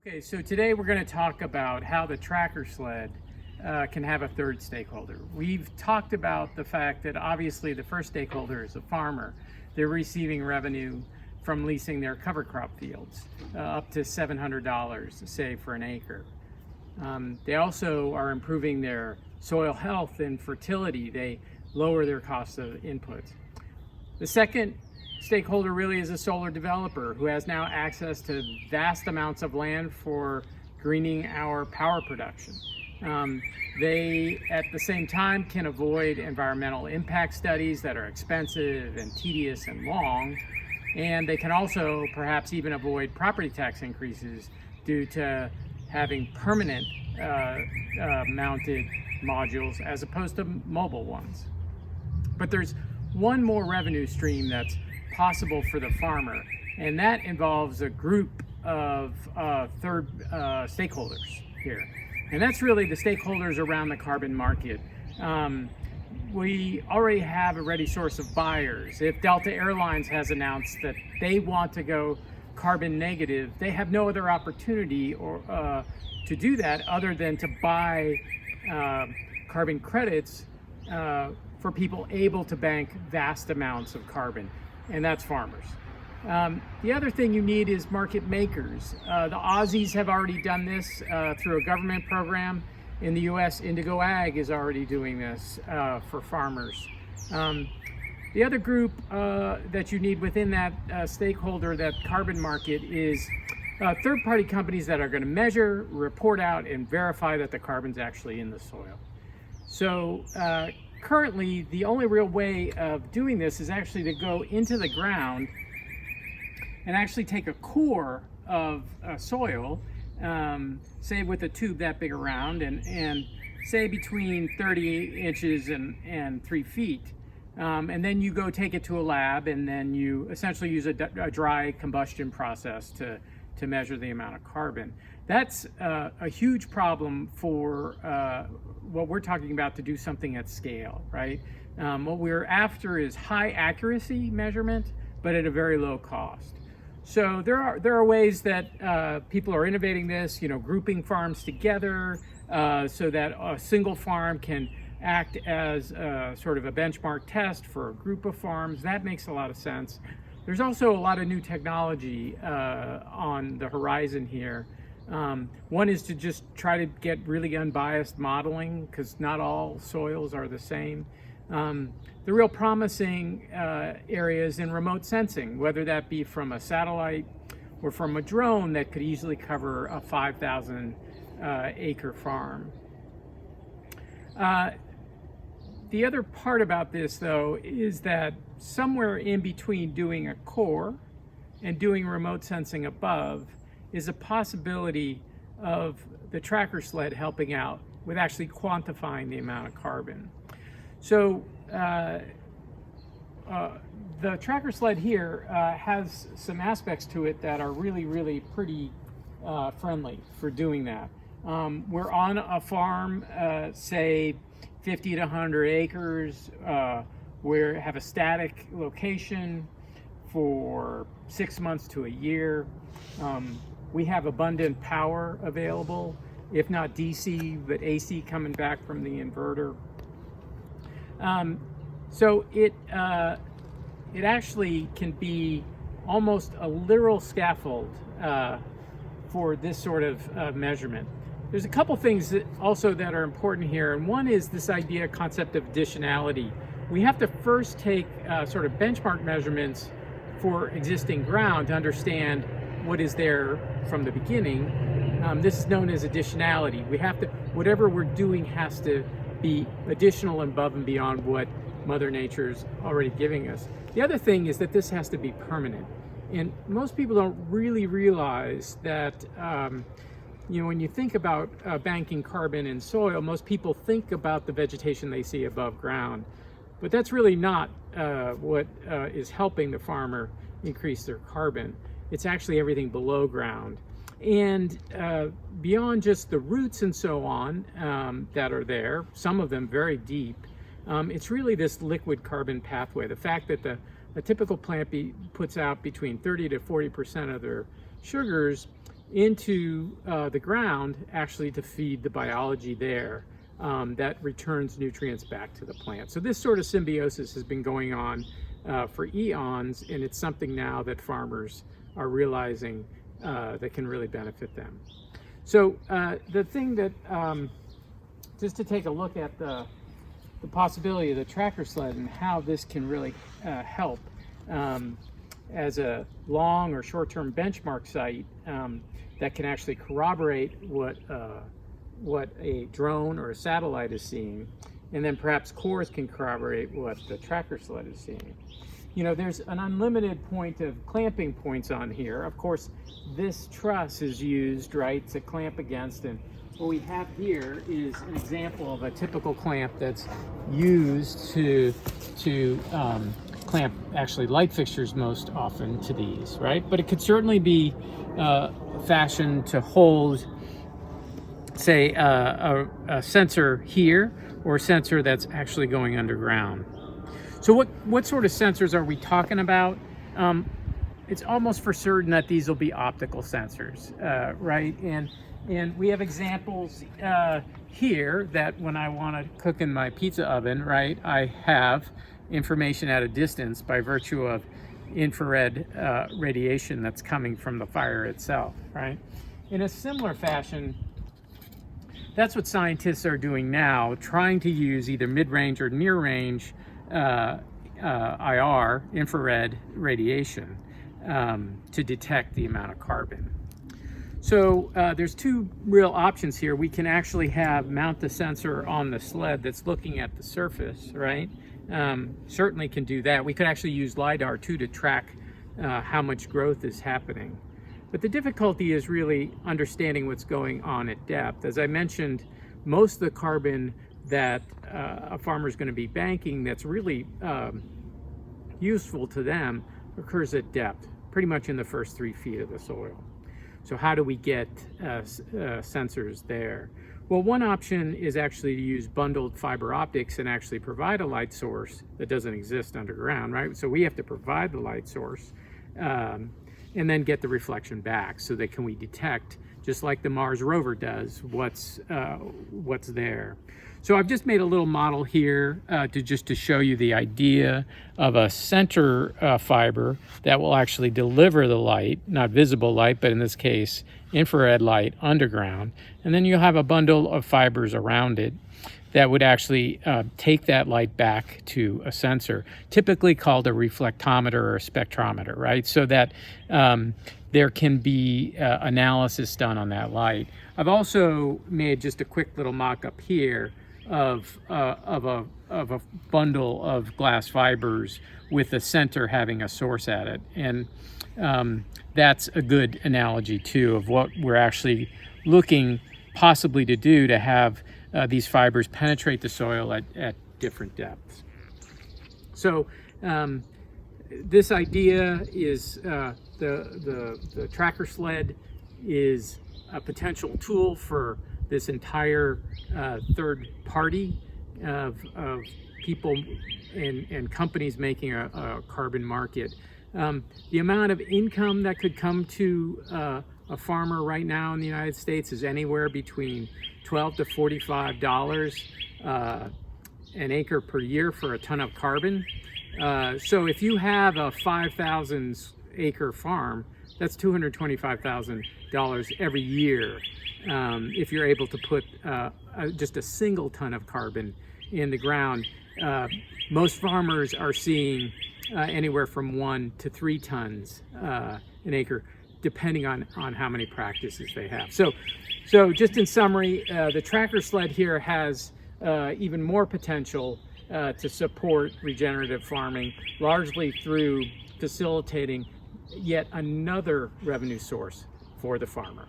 Okay, so today we're going to talk about how the TrackerSled can have a third stakeholder. We've talked about the fact that obviously the first stakeholder is a farmer. They're receiving revenue from leasing their cover crop fields, up to $700, say, for an acre. They also are improving their soil health and fertility. They lower their cost of inputs. The second stakeholder really is a solar developer who has now access to vast amounts of land for greening our power production. They, at the same time, can avoid environmental impact studies that are expensive and tedious and long, and they can also perhaps even avoid property tax increases due to having permanent mounted modules as opposed to mobile ones. But there's one more revenue stream that's possible for the farmer, and that involves a group of third stakeholders here, and that's really the stakeholders around the carbon market. We already have a ready source of buyers. If Delta Airlines has announced that they want to go carbon negative, they have no other opportunity to do that other than to buy carbon credits for people able to bank vast amounts of carbon, and that's farmers. The other thing you need is market makers. The Aussies have already done this through a government program. In the US, Indigo Ag is already doing this for farmers. The other group that you need within that stakeholder, that carbon market, is third-party companies that are going to measure, report out, and verify that the carbon's actually in the soil. So currently, the only real way of doing this is actually to go into the ground and actually take a core of soil, say with a tube that big around, and say between 30 inches and 3 feet. And then you go take it to a lab, and then you essentially use a dry combustion process to measure the amount of carbon. That's a huge problem for what we're talking about to do something at scale, right? What we're after is high accuracy measurement, but at a very low cost. So there are ways that people are innovating this, grouping farms together so that a single farm can act as sort of a benchmark test for a group of farms. That makes a lot of sense. There's also a lot of new technology on the horizon here. One is to just try to get really unbiased modeling, because not all soils are the same. The real promising areas in remote sensing, whether that be from a satellite or from a drone that could easily cover a 5,000 acre farm. The other part about this, though, is that somewhere in between doing a core and doing remote sensing above is a possibility of the TrackerSled helping out with actually quantifying the amount of carbon. So the TrackerSled here has some aspects to it that are really pretty friendly for doing that. We're on a farm, say 50 to 100 acres. We have a static location for 6 months to a year. We have abundant power available, if not DC, but AC coming back from the inverter. So it actually can be almost a literal scaffold for this sort of measurement. There's a couple things that are important here, and one is this concept of additionality. We have to first take sort of benchmark measurements for existing ground to understand what is there from the beginning. This is known as additionality. Whatever we're doing has to be additional and above and beyond what Mother Nature's already giving us. The other thing is that this has to be permanent. And most people don't really realize that when you think about banking carbon in soil, most people think about the vegetation they see above ground. But that's really not what is helping the farmer increase their carbon. It's actually everything below ground. And beyond just the roots and so on that are there, some of them very deep, it's really this liquid carbon pathway. The fact that a typical plant puts out between 30 to 40% of their sugars into the ground, actually to feed the biology there that returns nutrients back to the plant. So this sort of symbiosis has been going on for eons, and it's something now that farmers are realizing that can really benefit them. So the thing that, just to take a look at the possibility of the TrackerSled and how this can really help as a long or short-term benchmark site that can actually corroborate what a drone or a satellite is seeing, and then perhaps cores can corroborate what the TrackerSled is seeing. You know, there's an unlimited point of clamping points on here. Of course, this truss is used, right, to clamp against, and what we have here is an example of a typical clamp that's used to clamp actually light fixtures most often to these, right? But it could certainly be fashioned to hold, say, a sensor here, or a sensor that's actually going underground. So what sort of sensors are we talking about? It's almost for certain that these will be optical sensors, right? And we have examples here that when I want to cook in my pizza oven, right, I have information at a distance by virtue of infrared radiation that's coming from the fire itself, right? In a similar fashion, that's what scientists are doing now, trying to use either mid-range or near-range IR, infrared radiation, to detect the amount of carbon. So there's two real options here. We can actually mount the sensor on the sled that's looking at the surface, right? Certainly can do that. We could actually use LiDAR too to track how much growth is happening. But the difficulty is really understanding what's going on at depth. As I mentioned, most of the carbon that a farmer is going to be banking that's really useful to them occurs at depth, pretty much in the first 3 feet of the soil. So how do we get sensors there? Well, one option is actually to use bundled fiber optics and actually provide a light source that doesn't exist underground, right? So we have to provide the light source and then get the reflection back so that we detect, just like the Mars rover does, what's there. So I've just made a little model here to show you the idea of a center fiber that will actually deliver the light, not visible light, but in this case, infrared light underground. And then you'll have a bundle of fibers around it that would actually take that light back to a sensor, typically called a reflectometer or a spectrometer, right? So that there can be analysis done on that light. I've also made just a quick little mock-up here of a bundle of glass fibers with the center having a source at it. And that's a good analogy too of what we're actually looking possibly to do to have these fibers penetrate the soil at different depths. So this idea is the TrackerSled is a potential tool for this entire third party of people and companies making a carbon market. The amount of income that could come to a farmer right now in the United States is anywhere between $12 to $45 an acre per year for a ton of carbon. So if you have a 5,000 acre farm, that's $225,000 every year if you're able to put just a single ton of carbon in the ground. Most farmers are seeing anywhere from 1 to 3 tons an acre, depending on how many practices they have. So just in summary, the TrackerSled here has even more potential to support regenerative farming, largely through facilitating yet another revenue source for the farmer.